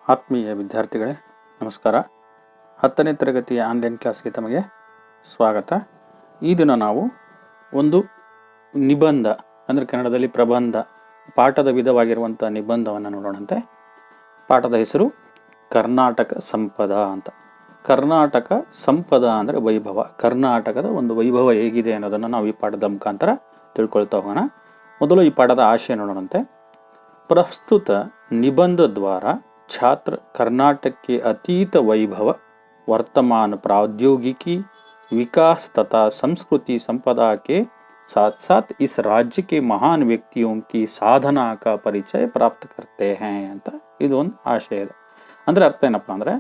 ಆತ್ಮೀಯ ವಿದ್ಯಾರ್ಥಿಗಳೇ ನಮಸ್ಕಾರ. 10ನೇ ತರಗತಿಯ ಆನ್ಲೈನ್ ಕ್ಲಾಸ್ಗೆ ತಮಗೆ ಸ್ವಾಗತ. ಈ ದಿನ ನಾವು ಒಂದು ನಿಬಂಧ ಅಂದರೆ ಕನ್ನಡದಲ್ಲಿ ಪ್ರಬಂಧ ಪಾಠದ ವಿಧವಾಗಿರುವಂಥ ನಿಬಂಧವನ್ನು ನೋಡೋಣಂತೆ. ಪಾಠದ ಹೆಸರು ಕರ್ನಾಟಕ ಸಂಪದ ಅಂತ. ಕರ್ನಾಟಕ ಸಂಪದ ಅಂದರೆ ವೈಭವ. ಕರ್ನಾಟಕದ ಒಂದು ವೈಭವ ಹೇಗಿದೆ ಅನ್ನೋದನ್ನು ನಾವು ಈ ಪಾಠದ ಮುಖಾಂತರ ತಿಳ್ಕೊಳ್ತಾ ಹೋಗೋಣ. ಮೊದಲು ಈ ಪಾಠದ ಆಶಯ ನೋಡೋಣಂತೆ. ಪ್ರಸ್ತುತ निबंध द्वारा छात्र कर्नाटक के अतीत वैभव, वर्तमान प्रौद्योगिकी विकास तथा संस्कृति संपदा के साथ साथ इस राज्य के महान व्यक्तियों की साधना का परिचय प्राप्त करते हैं ಅಂತ ಇದು ಒಂದು ಆಶಯ ಇದೆ. ಅಂದರೆ ಅರ್ಥ ಏನಪ್ಪ ಅಂದರೆ,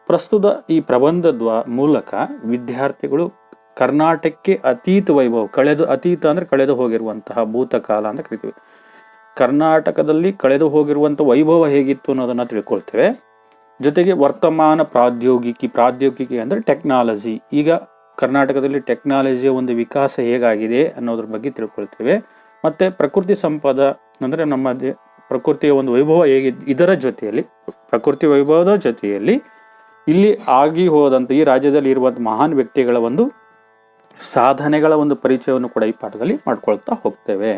ಪ್ರಸ್ತುತ ಈ ಪ್ರಬಂಧದ ಮೂಲಕ ವಿದ್ಯಾರ್ಥಿಗಳು ಕರ್ನಾಟಕಕ್ಕೆ ಅತೀತ ವೈಭವ, ಅತೀತ ಅಂದರೆ ಕಳೆದು ಹೋಗಿರುವಂತಹ ಭೂತಕಾಲ ಅಂತ ಕರಿತೀವಿ. ಕರ್ನಾಟಕದಲ್ಲಿ ಕಳೆದು ಹೋಗಿರುವಂಥ ವೈಭವ ಹೇಗಿತ್ತು ಅನ್ನೋದನ್ನು ತಿಳ್ಕೊಳ್ತೇವೆ. ಜೊತೆಗೆ ವರ್ತಮಾನ ಪ್ರಾದ್ಯೋಗಿಕಿ ಅಂದರೆ ಟೆಕ್ನಾಲಜಿ, ಈಗ ಕರ್ನಾಟಕದಲ್ಲಿ ಟೆಕ್ನಾಲಜಿಯ ಒಂದು ವಿಕಾಸ ಹೇಗಾಗಿದೆ ಅನ್ನೋದ್ರ ಬಗ್ಗೆ ತಿಳ್ಕೊಳ್ತೇವೆ. ಮತ್ತು ಪ್ರಕೃತಿ ಸಂಪದ ಅಂದರೆ ನಮ್ಮ ಪ್ರಕೃತಿಯ ಒಂದು ವೈಭವ ಹೇಗಿದೆ, ಇದರ ಜೊತೆಯಲ್ಲಿ ಪ್ರಕೃತಿ ವೈಭವದ ಜೊತೆಯಲ್ಲಿ ಇಲ್ಲಿ ಆಗಿ ಹೋದಂಥ ಈ ರಾಜ್ಯದಲ್ಲಿ ಇರುವಂಥ ಮಹಾನ್ ವ್ಯಕ್ತಿಗಳ ಒಂದು ಸಾಧನೆಗಳ ಒಂದು ಪರಿಚಯವನ್ನು ಕೂಡ ಈ ಪಾಠದಲ್ಲಿ ಮಾಡ್ಕೊಳ್ತಾ ಹೋಗ್ತೇವೆ.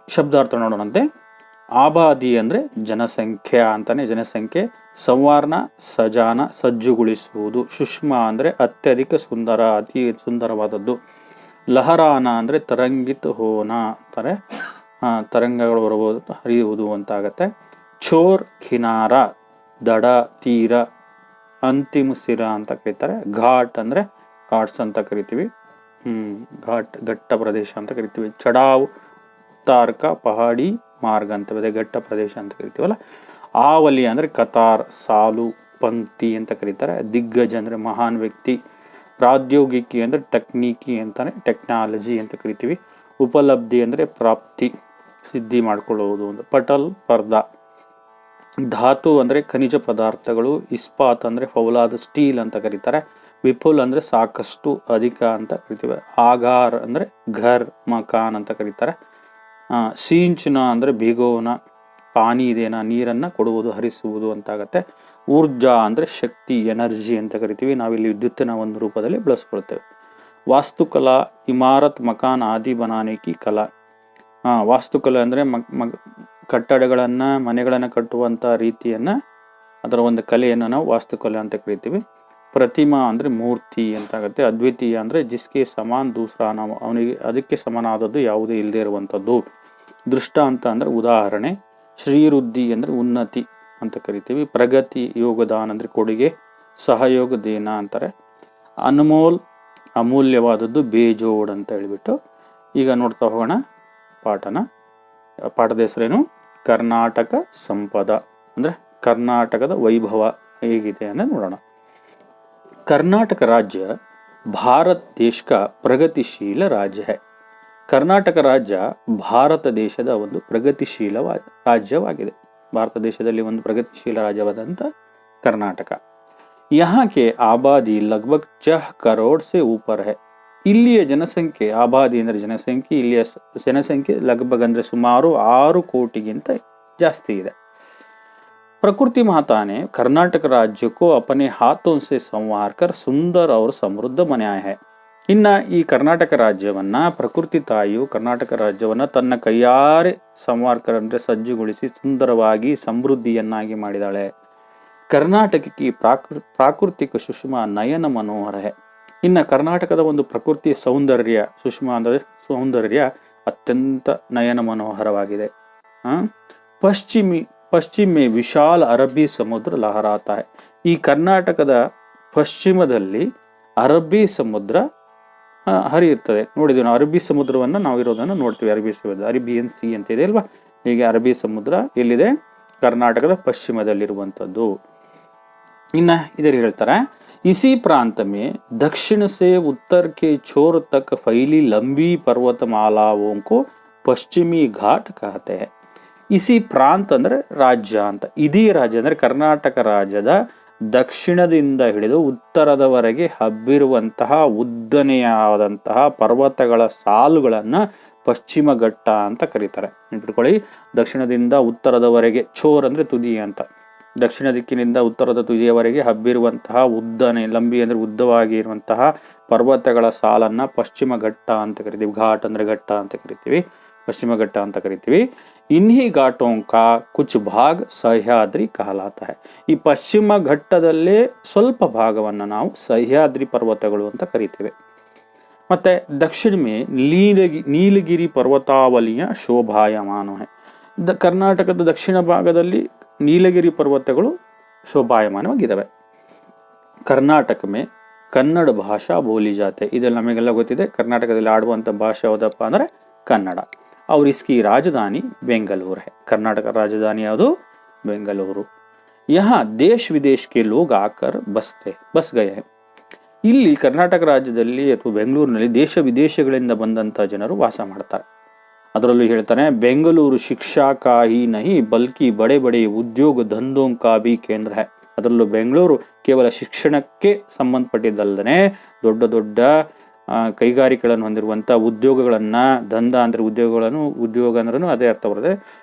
ಶಬ್ದಾರ್ಥ ನೋಡೋಣಂತೆ. ಆಬಾದಿ ಅಂದರೆ ಜನಸಂಖ್ಯೆ ಅಂತಾನೆ, ಜನಸಂಖ್ಯೆ. ಸಂವರ್ಣ ಸಜಾನ ಸಜ್ಜುಗೊಳಿಸುವುದು. ಸುಷ್ಮಾ ಅಂದರೆ ಅತ್ಯಧಿಕ ಸುಂದರ, ಅತಿ ಸುಂದರವಾದದ್ದು. ಲಹರಾನ ಅಂದರೆ ತರಂಗಿತ ಹೋನ ಅಂತಾರೆ, ತರಂಗಗಳು ಬರಬಹುದು, ಹರಿಯುವುದು ಅಂತಾಗತ್ತೆ. ಚೋರ್ ಕಿನಾರ ದಡ ತೀರ ಅಂತಿಮ ಸಿರ ಅಂತ ಕರೀತಾರೆ. ಘಾಟ್ ಅಂದರೆ ಘಾಟ್ಸ್ ಅಂತ ಕರಿತೀವಿ, ಘಟ್ಟ ಪ್ರದೇಶ ಅಂತ ಕರಿತೀವಿ. ಚಡಾವ್ ತಾರ್ಕ ಪಹಾಡಿ ಮಾರ್ಗ ಅಂತ ಘಟ್ಟ ಪ್ರದೇಶ ಅಂತ ಕರಿತೀವಲ್ಲ. ಆವಲಿ ಅಂದರೆ ಕತಾರ್, ಸಾಲು, ಪಂಕ್ತಿ ಅಂತ ಕರೀತಾರೆ. ದಿಗ್ಗಜ ಅಂದರೆ ಮಹಾನ್ ವ್ಯಕ್ತಿ. ಪ್ರಾದ್ಯೋಗಿಕಿ ಅಂದರೆ ಟೆಕ್ನಿಕಿ ಅಂತಾನೆ, ಟೆಕ್ನಾಲಜಿ ಅಂತ ಕರಿತೀವಿ. ಉಪಲಬ್ಧಿ ಅಂದರೆ ಪ್ರಾಪ್ತಿ, ಸಿದ್ಧಿ ಮಾಡ್ಕೊಳ್ಳುವುದು ಅಂತ. ಪಟಲ್ ಪರ್ದ. ಧಾತು ಅಂದರೆ ಖನಿಜ ಪದಾರ್ಥಗಳು. ಇಸ್ಪಾತ್ ಅಂದರೆ ಫೌಲಾದ ಸ್ಟೀಲ್ ಅಂತ ಕರೀತಾರೆ. ವಿಪುಲ್ ಅಂದರೆ ಸಾಕಷ್ಟು, ಅಧಿಕ ಅಂತ ಕರಿತೀವಿ. ಆಗಾರ್ ಅಂದರೆ ಘರ್, ಮಕಾನ್ ಅಂತ ಕರೀತಾರೆ. ಸಿಂಚನ ಅಂದರೆ ಬೇಗೋನ, ಪಾನಿ ಇದೇನಾ, ನೀರನ್ನು ಕೊಡುವುದು, ಹರಿಸುವುದು ಅಂತಾಗತ್ತೆ. ಊರ್ಜಾ ಅಂದರೆ ಶಕ್ತಿ, ಎನರ್ಜಿ ಅಂತ ಕರಿತೀವಿ. ನಾವಿಲ್ಲಿ ವಿದ್ಯುತ್ತಿನ ಒಂದು ರೂಪದಲ್ಲಿ ಬಳಸ್ಕೊಳ್ತೇವೆ. ವಾಸ್ತುಕಲಾ ಇಮಾರತ್ ಮಕಾನ್ ಆದಿ ಬನಾನೇಕಿ ಕಲಾ. ವಾಸ್ತುಕಲೆ ಅಂದರೆ ಕಟ್ಟಡಗಳನ್ನು, ಮನೆಗಳನ್ನು ಕಟ್ಟುವಂಥ ರೀತಿಯನ್ನು, ಅದರ ಒಂದು ಕಲೆಯನ್ನು ನಾವು ವಾಸ್ತುಕಲೆ ಅಂತ ಕರಿತೀವಿ. ಪ್ರತಿಮಾ ಅಂದರೆ ಮೂರ್ತಿ ಅಂತಾಗತ್ತೆ. ಅದ್ವಿತೀಯ ಅಂದರೆ ಜಿಸ್ಕೆ ಸಮಾನ್ ದೂಸರಾ ನಾವು, ಅವನಿಗೆ ಅದಕ್ಕೆ ಸಮನಾದದ್ದು ಯಾವುದೇ ಇಲ್ಲದೆ ಇರುವಂಥದ್ದು. ದೃಷ್ಟಾಂತ ಅಂದರೆ ಉದಾಹರಣೆ. ಶ್ರೀವೃದ್ಧಿ ಅಂದರೆ ಉನ್ನತಿ ಅಂತ ಕರಿತೀವಿ. ಪ್ರಗತಿ ಯೋಗದಾನ ಅಂದರೆ ಕೊಡುಗೆ, ಸಹಯೋಗ ದೇನ ಅಂತಾರೆ. ಅನ್ಮೋಲ್ ಅಮೂಲ್ಯವಾದದ್ದು, ಬೇಜೋಡ್ ಅಂತ ಹೇಳಿಬಿಟ್ಟು ಈಗ ನೋಡ್ತಾ ಹೋಗೋಣ ಪಾಠದ ಹೆಸರೇನು? ಕರ್ನಾಟಕ ಸಂಪದ ಅಂದರೆ ಕರ್ನಾಟಕದ ವೈಭವ ಹೇಗಿದೆ ಅಂತ ನೋಡೋಣ. कर्नाटक राज्य भारत देश का प्रगतिशील राज्य है. ಕರ್ನಾಟಕ ರಾಜ್ಯ ಭಾರತ ದೇಶದ ಒಂದು ಪ್ರಗತಿಶೀಲ ರಾಜ್ಯವಾಗಿದೆ. ಭಾರತ ದೇಶದಲ್ಲಿ ಒಂದು ಪ್ರಗತಿಶೀಲ ರಾಜ್ಯವಾದಂಥ ಕರ್ನಾಟಕ. यहाँ के आबादी लगभग 6 करोड़ से ऊपर है. ಇಲ್ಲಿಯ ಜನಸಂಖ್ಯೆ, ಆಬಾದಿ ಅಂದರೆ ಜನಸಂಖ್ಯೆ, ಇಲ್ಲಿಯ ಜನಸಂಖ್ಯೆ ಲಗ್ಭಗ್ ಅಂದರೆ ಸುಮಾರು 6 ಕೋಟಿಗಿಂತ ಜಾಸ್ತಿ ಇದೆ. प्रकृति माता ने कर्नाटक राज्य को अपने हाथों से संवार कर सुंदर और समृद्ध बनाया है. ಇನ್ನು ಈ ಕರ್ನಾಟಕ ರಾಜ್ಯವನ್ನ ಪ್ರಕೃತಿ ತಾಯಿಯು ಕರ್ನಾಟಕ ರಾಜ್ಯವನ್ನ ತನ್ನ ಕೈಯಾರೆ ಸಂವಾರ್ಕರ್ ಅಂದರೆ ಸಜ್ಜುಗೊಳಿಸಿ ಸುಂದರವಾಗಿ ಸಮೃದ್ಧಿಯನ್ನಾಗಿ ಮಾಡಿದಾಳೆ. ಕರ್ನಾಟಕಕ್ಕೆ ಪ್ರಾಕೃತಿಕ ಸುಷ್ಮಾ ನಯನ ಮನೋಹರ ಹೇ. ಇನ್ನು ಕರ್ನಾಟಕದ ಒಂದು ಪ್ರಕೃತಿ ಸೌಂದರ್ಯ, ಸುಷ್ಮಾ ಅಂದರೆ ಸೌಂದರ್ಯ, ಅತ್ಯಂತ ನಯನ ಮನೋಹರವಾಗಿದೆ. ಪಶ್ಚಿಮ ವಿಶಾಲ ಅರಬ್ಬಿ ಸಮುದ್ರ ಲಹರಾತ ಹೈ. ಈ ಕರ್ನಾಟಕದ ಪಶ್ಚಿಮದಲ್ಲಿ ಅರಬ್ಬಿ ಸಮುದ್ರ ಹರಿಯುತ್ತದೆ. ನೋಡಿದ್ವಿ ನಾವು ಅರಬ್ಬಿ ಸಮುದ್ರವನ್ನು ನಾವು ಇರೋದನ್ನು ನೋಡ್ತೀವಿ. ಅರಬ್ಬಿ ಸಮುದ್ರ, ಅರೇಬಿಯನ್ ಸಿ ಅಂತ ಇದೆ ಅಲ್ವಾ. ಹೀಗೆ ಅರಬ್ಬಿ ಸಮುದ್ರ ಎಲ್ಲಿದೆ? ಕರ್ನಾಟಕದ ಪಶ್ಚಿಮದಲ್ಲಿರುವಂಥದ್ದು. ಇನ್ನು ಇದರಲ್ಲಿ ಹೇಳ್ತಾರೆ, इसी प्रांत में दक्षिण से उत्तर के छोर तक फैली लंबी पर्वतमालाओं को पश्चिमी घाट कहते हैं. ಇಸಿ ಪ್ರಾಂತ ಅಂದರೆ ರಾಜ್ಯ ಅಂತ. ಇದೀ ರಾಜ್ಯ ಅಂದರೆ ಕರ್ನಾಟಕ ರಾಜ್ಯದ ದಕ್ಷಿಣದಿಂದ ಹಿಡಿದು ಉತ್ತರದವರೆಗೆ ಹಬ್ಬಿರುವಂತಹ ಉದ್ದನೆಯಾದಂತಹ ಪರ್ವತಗಳ ಸಾಲುಗಳನ್ನು ಪಶ್ಚಿಮ ಘಟ್ಟ ಅಂತ ಕರೀತಾರೆ. ನೆನ್ಪಿಟ್ಕೊಳ್ಳಿ, ದಕ್ಷಿಣದಿಂದ ಉತ್ತರದವರೆಗೆ, ಚೋರ್ ಅಂದರೆ ತುದಿ ಅಂತ, ದಕ್ಷಿಣ ದಿಕ್ಕಿನಿಂದ ಉತ್ತರದ ತುದಿಯವರೆಗೆ ಹಬ್ಬಿರುವಂತಹ ಉದ್ದನೆ, ಲಂಬಿ ಅಂದರೆ ಉದ್ದವಾಗಿ ಇರುವಂತಹ ಪರ್ವತಗಳ ಸಾಲನ್ನ ಪಶ್ಚಿಮ ಘಟ್ಟ ಅಂತ ಕರಿತೀವಿ. ಘಾಟ್ ಅಂದ್ರೆ ಘಟ್ಟ ಅಂತ ಕರಿತೀವಿ, ಪಶ್ಚಿಮ ಘಟ್ಟ ಅಂತ ಕರಿತೀವಿ. ಇನ್ಹಿ ಘಾಟೋಂ ಕಾ ಕುಚ್ ಭಾಗ್ ಸಹ್ಯಾದ್ರಿ ಕಹಲಾತಾ ಹೈ. ಈ ಪಶ್ಚಿಮ ಘಟ್ಟದಲ್ಲೇ ಸ್ವಲ್ಪ ಭಾಗವನ್ನು ನಾವು ಸಹ್ಯಾದ್ರಿ ಪರ್ವತಗಳು ಅಂತ ಕರಿತೇವೆ. ಮತ್ತೆ ದಕ್ಷಿಣ ಮೇ ನೀಲಗಿರಿ ಪರ್ವತಾವಲಿಯ ಶೋಭಾಯಮಾನ ಹೈ. ಕರ್ನಾಟಕದ ದಕ್ಷಿಣ ಭಾಗದಲ್ಲಿ ನೀಲಗಿರಿ ಪರ್ವತಗಳು ಶೋಭಾಯಮಾನವಾಗಿದ್ದಾವೆ. ಕರ್ನಾಟಕ ಮೇ ಕನ್ನಡ ಭಾಷಾ ಬೋಲಿ ಜಾತೆ. ಇದೆಲ್ಲ ನಮಗೆಲ್ಲ ಗೊತ್ತಿದೆ. ಕರ್ನಾಟಕದಲ್ಲಿ ಆಡುವಂಥ ಭಾಷೆ ಯಾವುದಪ್ಪ ಅಂದರೆ ಕನ್ನಡ. और इसकी राजधानी बेंगलुरु है. कर्नाटक राजधानी याವುದು ಬೆಂಗಳೂರು. यहाँ देश विदेश के लोग आकर बस गए हैं. ಇಲ್ಲಿ ಕರ್ನಾಟಕ ರಾಜ್ಯದಲ್ಲಿ ಅಥವಾ ಬೆಂಗಳೂರಿನಲ್ಲಿ ದೇಶ ವಿದೇಶಗಳಿಂದ ಬಂದಂತ ಜನರು ವಾಸ ಮಾಡ್ತಾರೆ. ಅದರಲ್ಲೂ ಹೇಳ್ತಾನೆ, ಬೆಂಗಳೂರು ಶಿಕ್ಷಾ ಕಾ ಹಿ ನಹಿ ಬಲ್ಕಿ ಬಡೆ ಬಡೆ ಉದ್ಯೋಗ ಧಂಧೋಂ ಕಾ ಭಿ ಕೇಂದ್ರ ಹೈ. ಅದರಲ್ಲೂ ಬೆಂಗಳೂರು ಕೇವಲ ಶಿಕ್ಷಣಕ್ಕೆ ಸಂಬಂಧಪಟ್ಟಿದ್ದಲ್ಲದೆ ದೊಡ್ಡ ದೊಡ್ಡ ಕೈಗಾರಿಕೆಗಳನ್ನು ಹೊಂದಿರುವಂಥ ಉದ್ಯೋಗಗಳನ್ನ, ದಂಧ ಅಂದ್ರೆ ಉದ್ಯೋಗ ಅಂದ್ರೂ ಅದೇ ಅರ್ಥ ಬರುತ್ತೆ,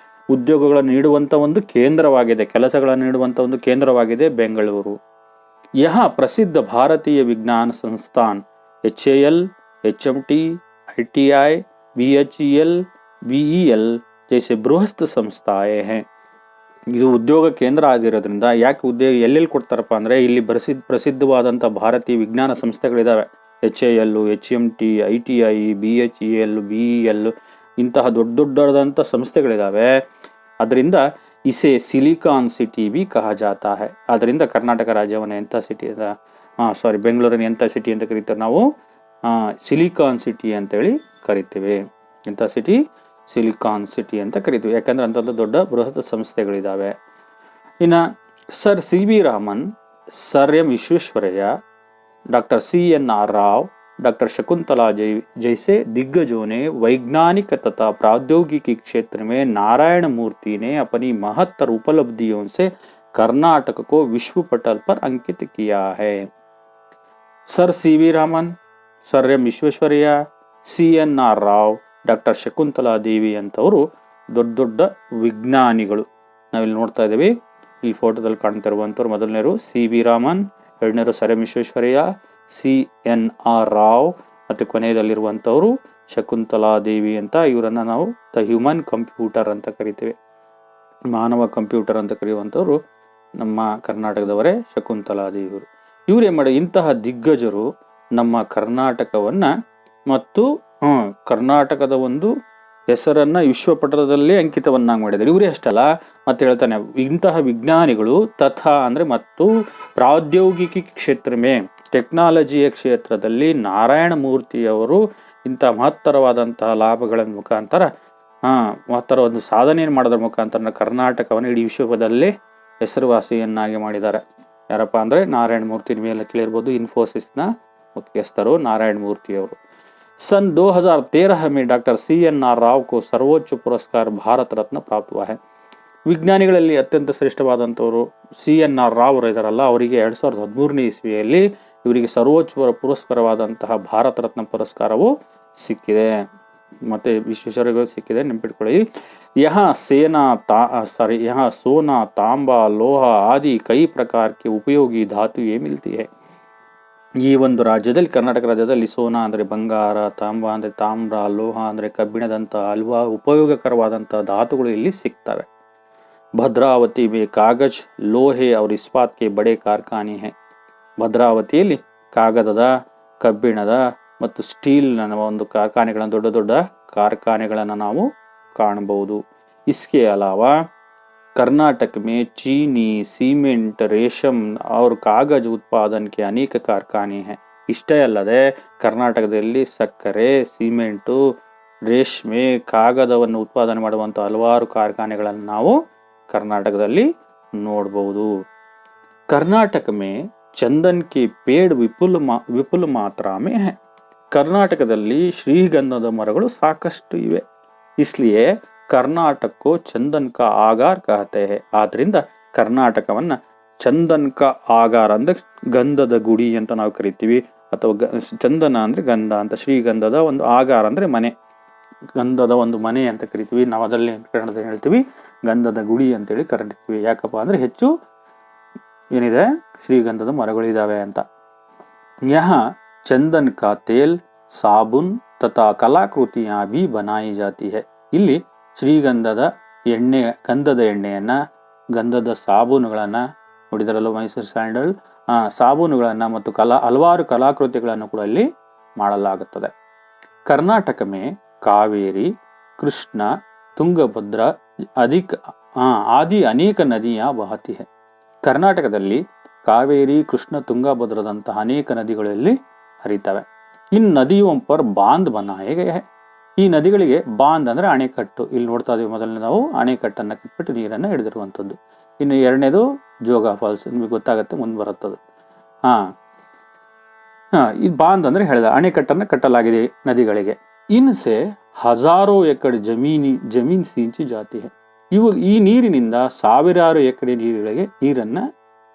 ಉದ್ಯೋಗಗಳನ್ನು ನೀಡುವಂಥ ಒಂದು ಕೇಂದ್ರವಾಗಿದೆ, ಕೆಲಸಗಳನ್ನು ನೀಡುವಂಥ ಒಂದು ಕೇಂದ್ರವಾಗಿದೆ ಬೆಂಗಳೂರು. ಯಹ ಪ್ರಸಿದ್ಧ ಭಾರತೀಯ ವಿಜ್ಞಾನ ಸಂಸ್ಥಾನ್ HAL, HMT, ITI, BHEL, BEL ಜೈಸೆ ಬೃಹತ್ ಸಂಸ್ಥಾಯೇ ಹೈ. ಇದು ಉದ್ಯೋಗ ಕೇಂದ್ರ ಆಗಿರೋದ್ರಿಂದ ಯಾಕೆ ಉದ್ಯೋಗ ಎಲ್ಲೆಲ್ಲಿ ಕೊಡ್ತಾರಪ್ಪ ಅಂದ್ರೆ ಇಲ್ಲಿ ಪ್ರಸಿದ್ಧವಾದಂಥ ಭಾರತೀಯ ವಿಜ್ಞಾನ ಸಂಸ್ಥೆಗಳಿದಾವೆ. HAL, HMT, ITI, BHEL, BEL ಇಂತಹ ದೊಡ್ಡದಾದಂಥ ಸಂಸ್ಥೆಗಳಿದಾವೆ. ಅದರಿಂದ ಇಸೆ ಸಿಲಿಕಾನ್ ಸಿಟಿ ಬಿ ಕಹ ಜಾತಾ ಹೈ. ಅದರಿಂದ ಕರ್ನಾಟಕ ರಾಜ್ಯವನ್ನು ಎಂಥ ಸಿಟಿ ಬೆಂಗಳೂರಿನ ಎಂಥ ಸಿಟಿ ಅಂತ ಕರೀತಾರೆ ನಾವು? ಸಿಲಿಕಾನ್ ಸಿಟಿ ಅಂತೇಳಿ ಕರಿತೀವಿ. ಎಂಥ ಸಿಟಿ? ಸಿಲಿಕಾನ್ ಸಿಟಿ ಅಂತ ಕರಿತೀವಿ. ಯಾಕಂದ್ರೆ ಅಂಥದ್ದು ದೊಡ್ಡ ಬೃಹತ್ ಸಂಸ್ಥೆಗಳಿದಾವೆ. ಇನ್ನು sir CV Raman, sir M Visvesvaraya, doctor CNR Rao, doctor Shakuntala जैसे दिग्गजों ने वैज्ञानिक तथा प्रौद्योगिकी क्षेत्र में नारायण मूर्ति ने अपनी महत्तर उपलब्धियों से कर्नाटक को विश्व पटल पर अंकित किया है. Sir CV Raman, sir M Visvesvaraya, CNR Rao, doctor Shakuntala Devi ಅಂತವರು ದೊಡ್ಡ ದೊಡ್ಡ ವಿಜ್ಞಾನಿಗಳು. ನಾವಿಲ್ಲಿ ನೋಡ್ತಾ ಇದ್ದೀವಿ, ಈ ಫೋಟೋದಲ್ಲಿ ಕಾಣ್ತಿರುವಂಥವ್ರು ಮೊದಲನೇರು CV ರಾಮನ್, ಎರಡನೇರು sir M Visvesvaraya, CNR Rao, ಮತ್ತು ಕೊನೆಯದಲ್ಲಿರುವಂಥವರು ಶಕುಂತಲಾ ದೇವಿ ಅಂತ. ಇವರನ್ನ ನಾವು ದ ಹ್ಯೂಮನ್ ಕಂಪ್ಯೂಟರ್ ಅಂತ ಕರಿತೀವಿ. ಮಾನವ ಕಂಪ್ಯೂಟರ್ ಅಂತ ಕರೆಯುವಂಥವ್ರು ನಮ್ಮ ಕರ್ನಾಟಕದವರೇ ಶಕುಂತಲಾ ದೇವಿಯವರು. ಇವರೇನು ಮಾಡಿ, ಇಂತಹ ದಿಗ್ಗಜರು ನಮ್ಮ ಕರ್ನಾಟಕವನ್ನ ಮತ್ತು ಕರ್ನಾಟಕದ ಒಂದು ಹೆಸರನ್ನ ವಿಶ್ವಪಟಲದಲ್ಲೇ ಅಂಕಿತವನ್ನಾಗಿ ಮಾಡಿದ್ದಾರೆ. ಇವರೇ ಅಷ್ಟಲ್ಲ, ಮತ್ತೆ ಹೇಳ್ತಾನೆ, ಇಂತಹ ವಿಜ್ಞಾನಿಗಳು ತಥಾ ಅಂದ್ರೆ ಮತ್ತು ಪ್ರೌದ್ಯೋಗಿಕಿ ಕ್ಷೇತ್ರ ಮೇ ಟೆಕ್ನಾಲಜಿಯ ಕ್ಷೇತ್ರದಲ್ಲಿ ನಾರಾಯಣ ಮೂರ್ತಿಯವರು ಇಂಥ ಮಹತ್ತರವಾದಂತಹ ಲಾಭಗಳ ಮುಖಾಂತರ ಮಹತ್ತರ ಒಂದು ಸಾಧನೆಯನ್ನು ಮಾಡೋದ್ರ ಮುಖಾಂತರ ಕರ್ನಾಟಕವನ್ನು ಇಡೀ ವಿಶ್ವದಲ್ಲೇ ಹೆಸರುವಾಸಿಯನ್ನಾಗಿ ಮಾಡಿದ್ದಾರೆ. ಯಾರಪ್ಪ ಅಂದ್ರೆ ನಾರಾಯಣ ಮೂರ್ತಿ. ಮೇಲೆ ಕೇಳಿರ್ಬೋದು, ಇನ್ಫೋಸಿಸ್ನ ಮುಖ್ಯಸ್ಥರು ನಾರಾಯಣ ಮೂರ್ತಿಯವರು. सन 2013 में डॉक्टर CNR राव को सर्वोच्च पुरस्कार भारत रत्न प्राप्त हुआ है. ವಿಜ್ಞಾನಿಗಳಲ್ಲಿ ಅತ್ಯಂತ ಶ್ರೇಷ್ಠವಾದಂಥವರು CNR ರಾವ್ ಇದಾರಲ್ಲ, ಅವರಿಗೆ 2013ನೇ ಇಸ್ವಿಯಲ್ಲಿ ಇವರಿಗೆ ಸರ್ವೋಚ್ಚ ಪುರಸ್ಕಾರವಾದಂತಹ ಭಾರತ ರತ್ನ ಪುರಸ್ಕಾರವು ಸಿಕ್ಕಿದೆ. ಮತ್ತೆ ವಿಶ್ವೇಶ್ವರಯ್ಯಗೂ ಸಿಕ್ಕಿದೆ, ನೆನಪಿಟ್ಕೊಳ್ಳಿ. यहाँ सोना, तांबा, लोहा आदि कई प्रकार के उपयोगी धातु ये मिलती है. ಈ ಒಂದು ರಾಜ್ಯದಲ್ಲಿ, ಕರ್ನಾಟಕ ರಾಜ್ಯದಲ್ಲಿ ಸೋನಾ ಅಂದರೆ ಬಂಗಾರ, ತಾಂಬ ಅಂದರೆ ತಾಮ್ರ, ಲೋಹ ಅಂದರೆ ಕಬ್ಬಿಣದಂಥ ಹಲವಾರು ಉಪಯೋಗಕರವಾದಂಥ ಧಾತುಗಳು ಇಲ್ಲಿ ಸಿಗ್ತವೆ. ಭದ್ರಾವತಿ ಮೇ ಕಾಗಜ್, ಲೋಹೆ और इस्पात के बड़े कारखाने हैं. ಭದ್ರಾವತಿಯಲ್ಲಿ ಕಾಗದದ, ಕಬ್ಬಿಣದ ಮತ್ತು ಸ್ಟೀಲ್ ಒಂದು ಕಾರ್ಖಾನೆಗಳನ್ನು, ದೊಡ್ಡ ದೊಡ್ಡ ಕಾರ್ಖಾನೆಗಳನ್ನು ನಾವು ಕಾಣಬಹುದು. इसके अलावा कर्नाटक में चीनी, सीमेंट, रेशम और कागज उत्पादन के अनेक कारखाने हैं. ಇಷ್ಟೇ ಅಲ್ಲದೆ ಕರ್ನಾಟಕದಲ್ಲಿ ಸಕ್ಕರೆ, ಸಿಮೆಂಟು, ರೇಷ್ಮೆ, ಕಾಗದವನ್ನು ಉತ್ಪಾದನೆ ಮಾಡುವಂಥ ಹಲವಾರು ಕಾರ್ಖಾನೆಗಳನ್ನು ನಾವು ಕರ್ನಾಟಕದಲ್ಲಿ ನೋಡಬಹುದು. ಕರ್ನಾಟಕ ಮೇ ಚಂದನ್ ಕೆ ಪೇಡ್ ವಿಪುಲ ಮಾತ್ರಾ ಮೇ ಹೈ. ಕರ್ನಾಟಕದಲ್ಲಿ ಶ್ರೀಗಂಧದ ಮರಗಳು ಸಾಕಷ್ಟು ಇವೆ. ಇಸ್ಲಿಯೇ ಕರ್ನಾಟಕ ಚಂದನ್ ಕಾ ಆಗಾರ್ ಕಹತೆ ಹೈ. ಆದ್ರಿಂದ ಕರ್ನಾಟಕವನ್ನ ಚಂದನ್ ಕಾ ಆಗಾರ್ ಅಂದ್ರೆ ಗಂಧದ ಗುಡಿ ಅಂತ ನಾವು ಕರಿತೀವಿ, ಅಥವಾ ಚಂದನ ಅಂದ್ರೆ ಗಂಧ ಅಂತ, ಶ್ರೀಗಂಧದ ಒಂದು ಆಗಾರ ಅಂದ್ರೆ ಮನೆ, ಗಂಧದ ಒಂದು ಮನೆ ಅಂತ ಕರಿತೀವಿ ನಾವು. ಅದರಲ್ಲಿ ಕನ್ನಡದಲ್ಲಿ ಹೇಳ್ತೀವಿ ಗಂಧದ ಗುಡಿ ಅಂತೇಳಿ ಕರಿತೀವಿ. ಯಾಕಪ್ಪ ಅಂದ್ರೆ ಹೆಚ್ಚು ಏನಿದೆ, ಶ್ರೀಗಂಧದ ಮರಗಳು ಇದಾವೆ ಅಂತ. यहाँ ಚಂದನ್ ಕಾ ತೇಲ್, ಸಾಬುನ್ ತಥಾ ಕಲಾಕೃತಿಯಾ ಭಿ ಬನಾಯಿ ಜಾತಿ ಹೈ. ಇಲ್ಲಿ ಶ್ರೀಗಂಧದ ಎಣ್ಣೆ, ಗಂಧದ ಎಣ್ಣೆಯನ್ನ, ಗಂಧದ ಸಾಬೂನುಗಳನ್ನ, ನೋಡಿದರಲ್ಲ ಮೈಸೂರು ಸ್ಯಾಂಡಲ್, ಸಾಬೂನುಗಳನ್ನ ಮತ್ತು ಹಲವಾರು ಕಲಾಕೃತಿಗಳನ್ನು ಕೂಡ ಇಲ್ಲಿ ಮಾಡಲಾಗುತ್ತದೆ. ಕರ್ನಾಟಕ ಮೇ ಕಾವೇರಿ, ಕೃಷ್ಣ, ತುಂಗಭದ್ರ ಆದಿ ಅನೇಕ ನದಿಯ ಬಹತಿ ಹೈ. ಕರ್ನಾಟಕದಲ್ಲಿ ಕಾವೇರಿ, ಕೃಷ್ಣ, ತುಂಗಭದ್ರದಂತಹ ಅನೇಕ ನದಿಗಳಲ್ಲಿ ಹರಿತವೆ. ಇನ್ನು ನದಿಯು ಪರ್ ಬಾಂಧ್ ಬನಾಯೆ ಗಯೆ ಹೈ. ಈ ನದಿಗಳಿಗೆ ಬಾಂಧ್ ಅಂದ್ರೆ ಅಣೆಕಟ್ಟು. ಇಲ್ಲಿ ನೋಡ್ತಾ ಇದೀವಿ, ಮೊದಲನೇ ನಾವು ಅಣೆಕಟ್ಟನ್ನ ಕಟ್ಬಿಟ್ಟು ನೀರನ್ನ ಹಿಡಿದಿರುವಂಥದ್ದು. ಇನ್ನು ಎರಡನೇದು ಜೋಗ ಫಾಲ್ಸ್, ನಿಮಗೆ ಗೊತ್ತಾಗತ್ತೆ, ಮುಂದೆ ಬರುತ್ತದೆ. ಈ ಬಾಂಧ್ ಅಂದ್ರೆ ಹೇಳಿದ ಅಣೆಕಟ್ಟನ್ನ ಕಟ್ಟಲಾಗಿದೆ ನದಿಗಳಿಗೆ. ಇನ್ಸೆ ಹಜಾರೋ ಎಕರೆ ಜಮೀನ್ ಸಿಂಚಿ ಜಾತಿ ಹೈ. ಈ ನೀರಿನಿಂದ ಸಾವಿರಾರು ಎಕರೆ ನೀರನ್ನ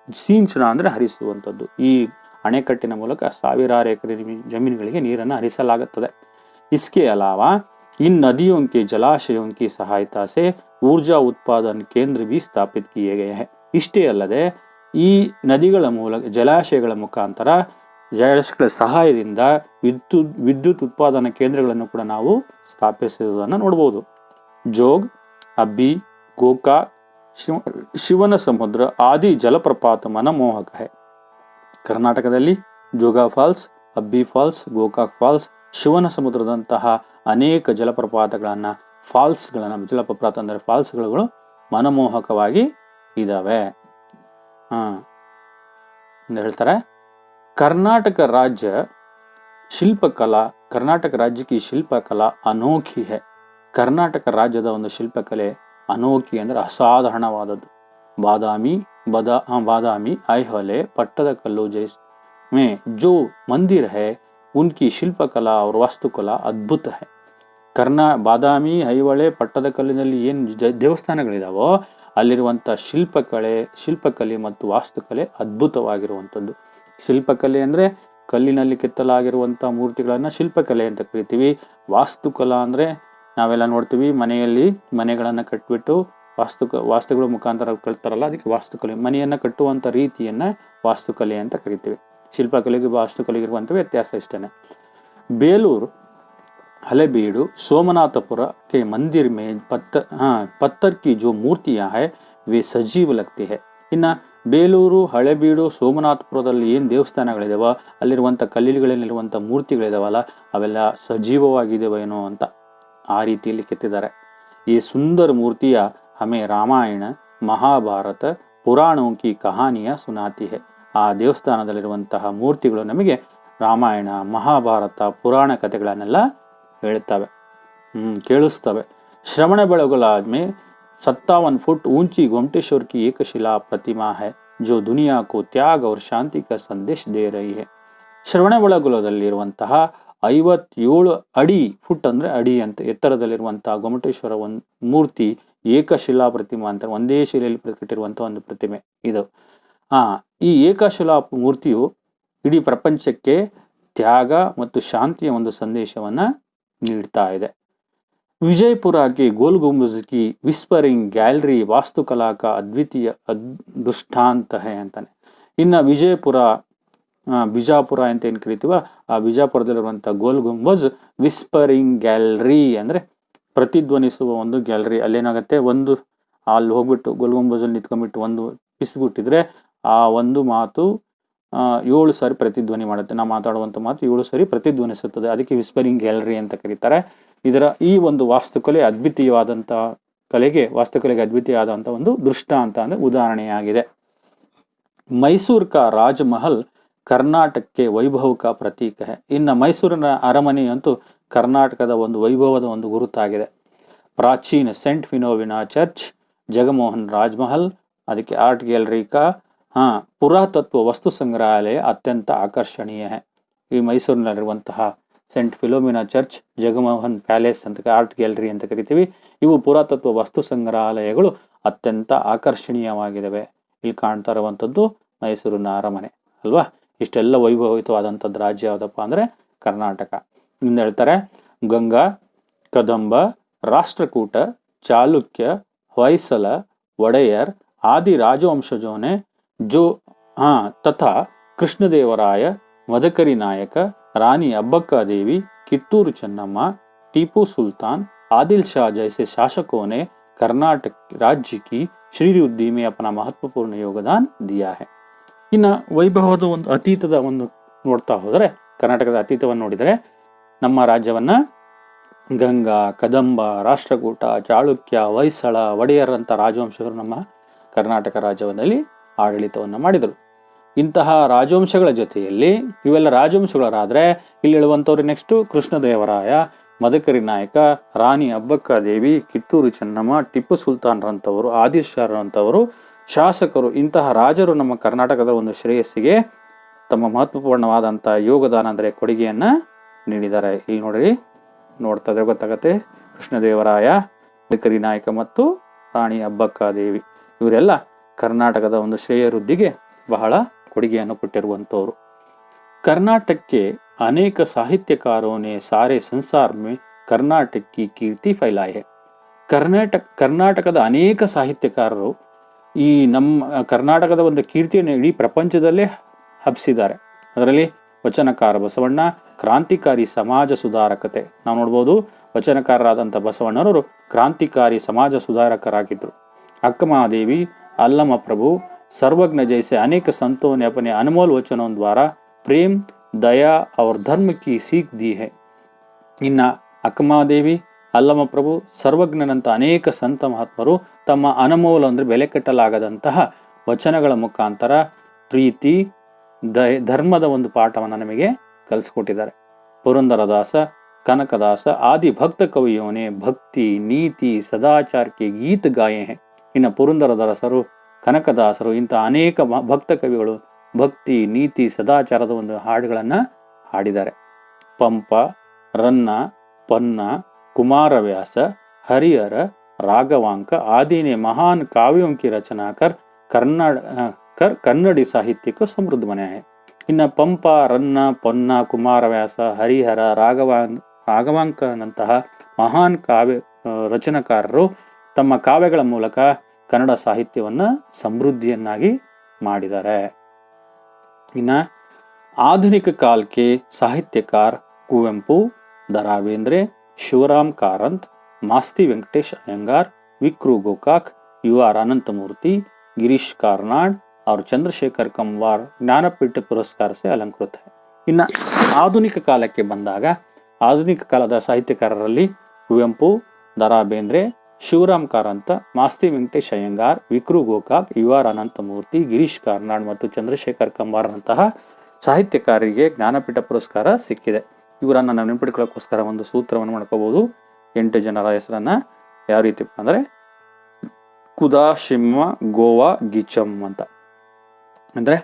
ಸಿಂಚನ ಅಂದ್ರೆ ಹರಿಸುವಂಥದ್ದು. ಈ ಅಣೆಕಟ್ಟಿನ ಮೂಲಕ ಸಾವಿರಾರು ಎಕರೆ ಜಮೀನುಗಳಿಗೆ ನೀರನ್ನು ಹರಿಸಲಾಗುತ್ತದೆ. इसके अलावा इन नदियों के जलाशयों की सहायता से ऊर्जा उत्पादन केंद्र भी स्थापित किए गए हैं. ಇಷ್ಟೇ ಅಲ್ಲದೆ ಈ ನದಿಗಳ ಮೂಲಕ, ಜಲಾಶಯಗಳ ಮುಖಾಂತರ, ಜಲಾಶಯಗಳ ಸಹಾಯದಿಂದ ವಿದ್ಯುತ್ ಉತ್ಪಾದನಾ ಕೇಂದ್ರಗಳನ್ನು ಕೂಡ ನಾವು ಸ್ಥಾಪಿಸುವುದನ್ನು ನೋಡಬಹುದು. ಜೋಗ್, ಅಬ್ಬಿ, ಗೋಕಾಕ್, ಶಿವನ ಸಮುದ್ರ ಆದಿ ಜಲಪ್ರಪಾತ ಮನಮೋಹಕ ಹೈ. ಕರ್ನಾಟಕದಲ್ಲಿ ಜೋಗ ಫಾಲ್ಸ್, ಅಬ್ಬಿ ಫಾಲ್ಸ್, ಗೋಕಾಕ್ ಫಾಲ್ಸ್, ಶಿವನ ಸಮುದ್ರದಂತಹ ಅನೇಕ ಜಲಪ್ರಪಾತಗಳನ್ನ, ಜಲಪ್ರಪಾತ ಅಂದರೆ ಫಾಲ್ಸ್ಗಳು ಮನಮೋಹಕವಾಗಿ ಇದಾವೆ. ಹೇಳ್ತಾರೆ, ಕರ್ನಾಟಕ ರಾಜ್ಯ ಕಿ ಶಿಲ್ಪಕಲಾ ಅನೋಖಿ ಹೈ. ಕರ್ನಾಟಕ ರಾಜ್ಯದ ಒಂದು ಶಿಲ್ಪಕಲೆ ಅನೋಖಿ ಅಂದ್ರೆ ಅಸಾಧಾರಣವಾದದ್ದು. ಬಾದಾಮಿ, ಐಹೊಳೆ, ಪಟ್ಟದಕಲ್ಲು ಮೇ ಜೋ ಮಂದಿರ್ ಹೈ ಉನ್ಕಿ ಶಿಲ್ಪಕಲಾ और ವಾಸ್ತುಕಲಾ ಅದ್ಭುತ ಹೈ. ಬಾದಾಮಿ, ಐಹೊಳೆ, ಪಟ್ಟದಕಲ್ಲಿನಲ್ಲಿ ಏನು ದೇವಸ್ಥಾನಗಳಿದಾವೋ ಅಲ್ಲಿರುವಂಥ ಶಿಲ್ಪಕಲೆ ಮತ್ತು ವಾಸ್ತುಕಲೆ ಅದ್ಭುತವಾಗಿರುವಂಥದ್ದು. ಶಿಲ್ಪಕಲೆ ಅಂದ್ರೆ ಕಲ್ಲಿನಲ್ಲಿ ಕೆತ್ತಲಾಗಿರುವಂಥ ಮೂರ್ತಿಗಳನ್ನ ಶಿಲ್ಪಕಲೆ ಅಂತ ಕರಿತೀವಿ. ವಾಸ್ತುಕಲಾ ಅಂದ್ರೆ ನಾವೆಲ್ಲ ನೋಡ್ತೀವಿ, ಮನೆಗಳನ್ನ ಕಟ್ಬಿಟ್ಟು ವಾಸ್ತುಗಳ ಮುಖಾಂತರ ಕಟ್ತಾರಲ್ಲ, ಅದಕ್ಕೆ ವಾಸ್ತುಕಲೆ. ಮನೆಯನ್ನ ಕಟ್ಟುವಂತ ರೀತಿಯನ್ನ ವಾಸ್ತುಕಲೆ ಅಂತ ಕರಿತೀವಿ. ಶಿಲ್ಪಕಲೆಗೆ ವಾಸ್ತುಕಲೆಗೆ ಇರುವಂತ ವ್ಯತ್ಯಾಸ ಇಷ್ಟೇನೆ. ಬೇಲೂರು, ಹಳೆಬೀಡು, ಸೋಮನಾಥಪುರ के मंदिर में पत्थर की जो मूर्तियां है वे सजीव लगती है. ಇನ್ನ ಬೇಲೂರು, ಹಳೆಬೀಡು, ಸೋಮನಾಥಪುರದಲ್ಲಿ ಏನು ದೇವಸ್ಥಾನಗಳಿದಾವ ಅಲ್ಲಿರುವಂಥ ಕಲ್ಲಿನಲ್ಲಿರುವಂಥ ಮೂರ್ತಿಗಳಿದಾವಲ್ಲ ಅವೆಲ್ಲ ಸಜೀವವಾಗಿದ್ದಾವೇನೋ ಅಂತ ಆ ರೀತಿಯಲ್ಲಿ ಕೆತ್ತಿದ್ದಾರೆ. ಈ ಸುಂದರ ಮೂರ್ತಿಯ ಹಮೆ ರಾಮಾಯಣ, ಮಹಾಭಾರತ, ಪುರಾಣೋಂ ಕಿ ಕಹಾನಿಯ ಸುನಾತಿ ಹೈ. ಆ ದೇವಸ್ಥಾನದಲ್ಲಿರುವಂತಹ ಮೂರ್ತಿಗಳು ನಮಗೆ ರಾಮಾಯಣ, ಮಹಾಭಾರತ, ಪುರಾಣ ಕಥೆಗಳನ್ನೆಲ್ಲ ಹೇಳ್ತವೆ, ಕೇಳಿಸ್ತವೆ. ಶ್ರವಣ ಬೆಳಗೊಳ में 57 फुट ऊंची गोमटेश्वर की एक शिला प्रतिमा है जो दुनिया को त्याग और शांति का संदेश दे रही है. ಶ್ರವಣಬೆಳಗೊಳದಲ್ಲಿರುವಂತಹ 57 ಅಡಿ, ಫುಟ್ ಅಂದ್ರೆ ಅಡಿ ಅಂತ ಎತ್ತರದಲ್ಲಿರುವಂತಹ ಗೊಮಟೇಶ್ವರ ಒಂದು ಮೂರ್ತಿ, ಏಕಶಿಲಾ ಪ್ರತಿಮಾ ಅಂತ, ಒಂದೇ ಶಿಲೆಯಲ್ಲಿ ಕಟ್ಟಿರುವಂತಹ ಒಂದು ಪ್ರತಿಮೆ ಇದು. ಈ ಏಕಶಿಲಾ ಮೂರ್ತಿಯು ಇಡೀ ಪ್ರಪಂಚಕ್ಕೆ ತ್ಯಾಗ ಮತ್ತು ಶಾಂತಿಯ ಒಂದು ಸಂದೇಶವನ್ನ ನೀಡ್ತಾ ಇದೆ. विजयपुर के गोल गुंबज की विस्परिंग गैलरी वास्तुकला का अद्वितीय दृष्टांत है ಅಂತಾನೆ. ಇನ್ನು ಬಿಜಾಪುರ ಅಂತ ಏನು ಕರಿತೀವ, ಆ ಬಿಜಾಪುರದಲ್ಲಿರುವಂಥ ಗೋಲ್ ಗುಂಬಜ್ ವಿಸ್ಪರಿಂಗ್ ಗ್ಯಾಲರಿ ಅಂದ್ರೆ ಪ್ರತಿಧ್ವನಿಸುವ ಒಂದು ಗ್ಯಾಲರಿ. ಅಲ್ಲೇನಾಗತ್ತೆ, ಅಲ್ಲಿ ಹೋಗ್ಬಿಟ್ಟು ಗೋಲ್ ಗುಂಬಜಲ್ಲಿ ನಿಂತ್ಕೊಂಡ್ಬಿಟ್ಟು ಒಂದು ಪಿಸ್ಬಿಟ್ಟಿದ್ರೆ ಆ ಒಂದು ಮಾತು 7 ಸಾರಿ ಪ್ರತಿಧ್ವನಿ ಮಾಡುತ್ತೆ. ನಾವು ಮಾತಾಡುವಂಥ ಮಾತು 7 ಸಾರಿ ಪ್ರತಿಧ್ವನಿಸುತ್ತದೆ. ಅದಕ್ಕೆ ವಿಸ್ಪರಿಂಗ್ ಗ್ಯಾಲರಿ ಅಂತ ಕರೀತಾರೆ. ಈ ಒಂದು ವಾಸ್ತುಕಲೆಗೆ ಅದ್ವಿತೀಯವಾದಂಥ ಒಂದು ದೃಷ್ಟಾಂತ ಅಂದ್ರೆ ಉದಾಹರಣೆಯಾಗಿದೆ. ಮೈಸೂರು ಕಾ ರಾಜಮಹಲ್ ಕರ್ನಾಟಕಕ್ಕೆ ವೈಭವ ಕಾ ಪ್ರತೀಕ ಹೈ. ಇನ್ನು ಮೈಸೂರಿನ ಅರಮನೆ ಅಂತೂ ಕರ್ನಾಟಕದ ಒಂದು ವೈಭವದ ಒಂದು ಗುರುತಾಗಿದೆ. ಪ್ರಾಚೀನ scent phenomena church, Jagmohan Rajmahal, ಅದಕ್ಕೆ ಆರ್ಟ್ ಗ್ಯಾಲರಿ ಕಾ ಪುರಾತತ್ವ ವಸ್ತು ಸಂಗ್ರಹಾಲಯ ಅತ್ಯಂತ ಆಕರ್ಷಣೀಯ ಹೈ. ಈ ಮೈಸೂರಿನಲ್ಲಿರುವಂತಹ Saint Philomena church, Jaganmohan palace ಅಂತ ಆರ್ಟ್ ಗ್ಯಾಲರಿ ಅಂತ ಕರಿತೀವಿ, ಇವು ಪುರಾತತ್ವ ವಸ್ತು ಸಂಗ್ರಹಾಲಯಗಳು ಅತ್ಯಂತ ಆಕರ್ಷಣೀಯವಾಗಿದ್ದಾವೆ. ಇಲ್ಲಿ ಕಾಣ್ತಾ ಇರುವಂಥದ್ದು ಮೈಸೂರಿನ ಅರಮನೆ ಅಲ್ವಾ. ಇಷ್ಟೆಲ್ಲ ವೈಭವಿತವಾದಂಥದ್ದು ರಾಜ್ಯ ಯಾವುದಪ್ಪ ಅಂದ್ರೆ ಕರ್ನಾಟಕ. ಇಂದ ಹೇಳ್ತಾರೆ, ಗಂಗಾ, ಕದಂಬ, ರಾಷ್ಟ್ರಕೂಟ, ಚಾಲುಕ್ಯ, ಹೊಯ್ಸಳ, ಒಡೆಯರ್ आदि राजवंशजों ने जो तथा कृष्णदेवराय, मदकरी नायक, रानी अब्बक्का देवी, कित्तूर चन्नम्मा, टीपू सुल्तान, आदिल शाह जैसे शासकों ने कर्नाटक राज्य की श्रीवृद्धि में अपना महत्वपूर्ण योगदान दिया है. ಇನ್ನು ವೈಭವದ ಒಂದು ಅತೀತದ ಒಂದು ನೋಡ್ತಾ ಹೋದರೆ, ಕರ್ನಾಟಕದ ಅತೀತವನ್ನು ನೋಡಿದರೆ ನಮ್ಮ ರಾಜ್ಯವನ್ನ ಗಂಗಾ, ಕದಂಬ, ರಾಷ್ಟ್ರಕೂಟ, ಚಾಳುಕ್ಯ, ಹೊಯ್ಸಳ, ಒಡೆಯರ್ ಅಂತ ರಾಜವಂಶಗಳು ನಮ್ಮ ಕರ್ನಾಟಕ ರಾಜ್ಯದಲ್ಲಿ ಆಡಳಿತವನ್ನು ಮಾಡಿದರು. ಇಂತಹ ರಾಜವಂಶಗಳ ಜೊತೆಯಲ್ಲಿ ಇವೆಲ್ಲ ರಾಜವಂಶಗಳಾದ್ರೆ ಇಲ್ಲಿ ಹೇಳುವಂಥವ್ರು ನೆಕ್ಸ್ಟ್ ಕೃಷ್ಣದೇವರಾಯ, ಮದಕರಿ ನಾಯಕ, ರಾಣಿ ಅಬ್ಬಕ್ಕ ದೇವಿ, ಕಿತ್ತೂರು ಚೆನ್ನಮ್ಮ, ಟಿಪ್ಪು ಸುಲ್ತಾನ್ ರಂತವರು, ಆದಿಲ್ ಶಾ ರಂತವರು ಶಾಸಕರು, ಇಂತಹ ರಾಜರು ನಮ್ಮ ಕರ್ನಾಟಕದ ಒಂದು ಶ್ರೇಯಸ್ಸಿಗೆ ತಮ್ಮ ಮಹತ್ವಪೂರ್ಣವಾದಂಥ ಯೋಗದಾನ ಅಂದರೆ ಕೊಡುಗೆಯನ್ನ ನೀಡಿದ್ದಾರೆ. ಇಲ್ಲಿ ನೋಡ್ರಿ, ನೋಡ್ತಾ ಇದ್ರೆ ಗೊತ್ತಾಗತ್ತೆ. ಕೃಷ್ಣದೇವರಾಯ, ಮದಕರಿ ನಾಯಕ ಮತ್ತು ರಾಣಿ ಅಬ್ಬಕ್ಕ ದೇವಿ ಇವರೆಲ್ಲ ಕರ್ನಾಟಕದ ಒಂದು ಶ್ರೇಯ ವೃದ್ಧಿಗೆ ಬಹಳ ಕೊಡುಗೆಯನ್ನು ಕೊಟ್ಟಿರುವಂಥವ್ರು. कर्नाटक ಅನೇಕ ಸಾಹಿತ್ಯಕಾರೋं ने सारे संसार में कर्नाटक की कीर्ति फैलाई है. ಕರ್ನಾಟಕದ ಅನೇಕ ಸಾಹಿತ್ಯಕಾರರು ಈ ನಮ್ಮ ಕರ್ನಾಟಕದ ಒಂದು ಕೀರ್ತಿಯನ್ನು ಇಡೀ ಪ್ರಪಂಚದಲ್ಲೇ ಹಬ್ಬಿಸಿದ್ದಾರೆ. ಅದರಲ್ಲಿ ವಚನಕಾರ ಬಸವಣ್ಣ, ಕ್ರಾಂತಿಕಾರಿ ಸಮಾಜ ಸುಧಾರಕತೆ ನಾವು ನೋಡ್ಬೋದು. ವಚನಕಾರರಾದಂಥ ಬಸವಣ್ಣನವರು ಕ್ರಾಂತಿಕಾರಿ ಸಮಾಜ ಸುಧಾರಕರಾಗಿದ್ದರು. ಅಕ್ಕಮಹಾದೇವಿ, अल्लमा प्रभु, सर्वज्ञ जैसे अनेक संतों ने अपने अनमोल वचनों द्वारा प्रेम, दया और धर्म की सीख दी है. ಇನ್ನು ಅಕ್ಕಮಹಾದೇವಿ, ಅಲ್ಲಮ ಪ್ರಭು, ಸರ್ವಜ್ಞನಂತ ಅನೇಕ ಸಂತ ಮಹಾತ್ಮರು ತಮ್ಮ ಅನಮೋಲ ಅಂದರೆ ಬೆಲೆ ಕಟ್ಟಲಾಗದಂತಹ ವಚನಗಳ ಮುಖಾಂತರ ಪ್ರೀತಿ, ಧರ್ಮದ ಒಂದು ಪಾಠವನ್ನು ನಮಗೆ ಕಲಿಸ್ಕೊಟ್ಟಿದ್ದಾರೆ. ಪುರಂದರದಾಸ, ಕನಕದಾಸ आदि भक्त कवियों ने भक्ति, नीति, सदाचार के गीत गाए हैं. ಇನ್ನು ಪುರಂದರದಾಸರು, ಕನಕದಾಸರು ಇಂಥ ಅನೇಕ ಭಕ್ತ ಕವಿಗಳು ಭಕ್ತಿ, ನೀತಿ, ಸದಾಚಾರದ ಒಂದು ಹಾಡುಗಳನ್ನು ಹಾಡಿದ್ದಾರೆ. ಪಂಪ, ರನ್ನ, ಪನ್ನ, कुमारव्यास, हरिहर, राघवांक आदि ने महान काव्यों की रचना कर कन्नड़ी साहित्य को समृद्ध बनाया है. ಇನ್ನು ಪಂಪ, ರನ್ನ, ಪೊನ್ನ, ಕುಮಾರವ್ಯಾಸ, ಹರಿಹರ, ರಾಘವಾಂಕನಂತಹ ಮಹಾನ್ ಕಾವ್ಯ ರಚನಾಕಾರರು ತಮ್ಮ ಕಾವ್ಯಗಳ ಮೂಲಕ ಕನ್ನಡ ಸಾಹಿತ್ಯವನ್ನು ಸಮೃದ್ಧಿಯನ್ನಾಗಿ ಮಾಡಿದ್ದಾರೆ. ಇನ್ನು ಆಧುನಿಕ ಕಾಲಕ್ಕೆ ಸಾಹಿತ್ಯಕಾರ ಕುವೆಂಪು, ದ.ರಾ. ಬೇಂದ್ರೆ, ಶಿವರಾम कारंत, मास्ती वेंकटेश अयंगार, विक्रु गोकाक, यू.आर. अनंतमूर्ति, गिरीश कार्नाड और चंद्रशेखर कंवार ज्ञानपीठ पुरस्कार से अलंकृत है. ಇನ್ನು ಆಧುನಿಕ ಕಾಲಕ್ಕೆ ಬಂದಾಗ ಆಧುನಿಕ ಕಾಲದ ಸಾಹಿತ್ಯಕಾರರಲ್ಲಿ ಕುವೆಂಪು, ದ.ರಾ. ಬೇಂದ್ರೆ, ಶಿವರಾಮ್ ಕಾರಂತ, ಮಾಸ್ತಿ ವೆಂಕಟೇಶ್ ಅಯ್ಯಂಗಾರ್, ವಿಕ್ರು ಗೋಕಾಕ್, ಯು.ಆರ್. ಅನಂತಮೂರ್ತಿ, ಗಿರೀಶ್ ಕಾರ್ನಾಡ್ ಮತ್ತು ಚಂದ್ರಶೇಖರ್ ಕಂಬಾರ್ನಂತಹ ಸಾಹಿತ್ಯಕಾರರಿಗೆ ಜ್ಞಾನಪೀಠ ಪುರಸ್ಕಾರ ಸಿಕ್ಕಿದೆ. ಇವರನ್ನು ನಾವು ನೆನಪಿಟ್ಕೊಳ್ಳೋಕ್ಕೋಸ್ಕರ ಒಂದು ಸೂತ್ರವನ್ನು ಮಾಡ್ಕೋಬಹುದು. 8 ಜನರ ಹೆಸರನ್ನ ಯಾವ ರೀತಿ ಅಂದರೆ ಕುದಾಶಿಮ್ಮ ಗೋವಾ ಗಿಚಮ್ ಅಂತ. ಅಂದ್ರೆ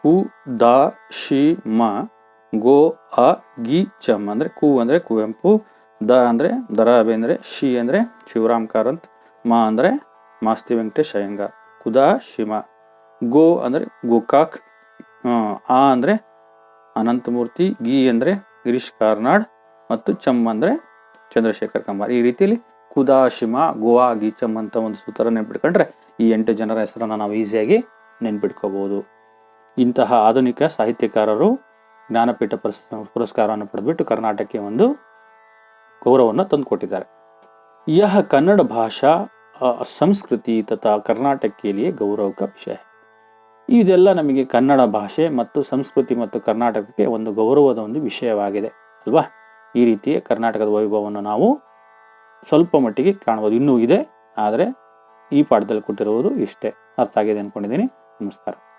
ಕುದಾಶಿಮ ಗೋ ಅ ಗಿಚಮ್ ಅಂದ್ರೆ ಕು ಅಂದ್ರೆ ಕುವೆಂಪು, ದ ಅಂದ್ರೆ ದ.ರಾ. ಬೇಂದ್ರೆ, ಶಿ ಅಂದ್ರೆ ಶಿವರಾಮ್ ಕಾರಂತ್, ಮ ಅಂದ್ರೆ ಮಾಸ್ತಿ ವೆಂಕಟೇಶ್ ಅಯ್ಯಂಗಾರ್. ಕುದಾಶಿಮ. ಗೋ ಅಂದ್ರೆ ಗೋಕಾಕ್, ಆ ಅಂದ್ರೆ ಅನಂತಮೂರ್ತಿ, ಗಿ ಅಂದ್ರೆ ಗಿರೀಶ್ ಕಾರ್ನಾಡ್ ಮತ್ತು ಚಮ್ ಅಂದ್ರೆ ಚಂದ್ರಶೇಖರ್ ಕಂಬಾರ್. ಈ ರೀತಿಯಲ್ಲಿ ಕುದಾಶಿಮ, ಗೋವಾ, ಗೀಚಮ್ ಅಂತ ಒಂದು ಸೂತ್ರ ನೆನ್ಪಿಟ್ಕೊಂಡ್ರೆ ಈ 8 ಜನರ ಹೆಸರನ್ನು ನಾವು ಈಸಿಯಾಗಿ ನೆನ್ಪಿಟ್ಕೋಬಹುದು. ಇಂತಹ ಆಧುನಿಕ ಸಾಹಿತ್ಯಕಾರರು ಜ್ಞಾನಪೀಠ ಪುರಸ್ಕಾರವನ್ನು ಪಡೆದುಬಿಟ್ಟು ಕರ್ನಾಟಕಕ್ಕೆ ಒಂದು ಗೌರವವನ್ನು ತಂದುಕೊಟ್ಟಿದ್ದಾರೆ. ಯಹ ಕನ್ನಡ ಭಾಷಾ ಸಂಸ್ಕೃತಿ ತಥಾ ಕರ್ನಾಟಕಕ್ಕೆ ಲಿಯೇ ಗೌರವ ಕ ವಿಷಯ. ಇದೆಲ್ಲ ನಮಗೆ ಕನ್ನಡ ಭಾಷೆ ಮತ್ತು ಸಂಸ್ಕೃತಿ ಮತ್ತು ಕರ್ನಾಟಕಕ್ಕೆ ಒಂದು ಗೌರವದ ಒಂದು ವಿಷಯವಾಗಿದೆ ಅಲ್ವಾ. ಈ ರೀತಿಯ ಕರ್ನಾಟಕದ ವೈಭವವನ್ನು ನಾವು ಸ್ವಲ್ಪ ಮಟ್ಟಿಗೆ ಕಾಣಬಹುದು. ಇನ್ನೂ ಇದೆ, ಆದರೆ ಈ ಪಾಠದಲ್ಲಿ ಕೊಟ್ಟಿರುವುದು ಇಷ್ಟೇ. ಅರ್ಥ ಆಗಿದೆ ಅಂದ್ಕೊಂಡಿದ್ದೀನಿ. ನಮಸ್ಕಾರ.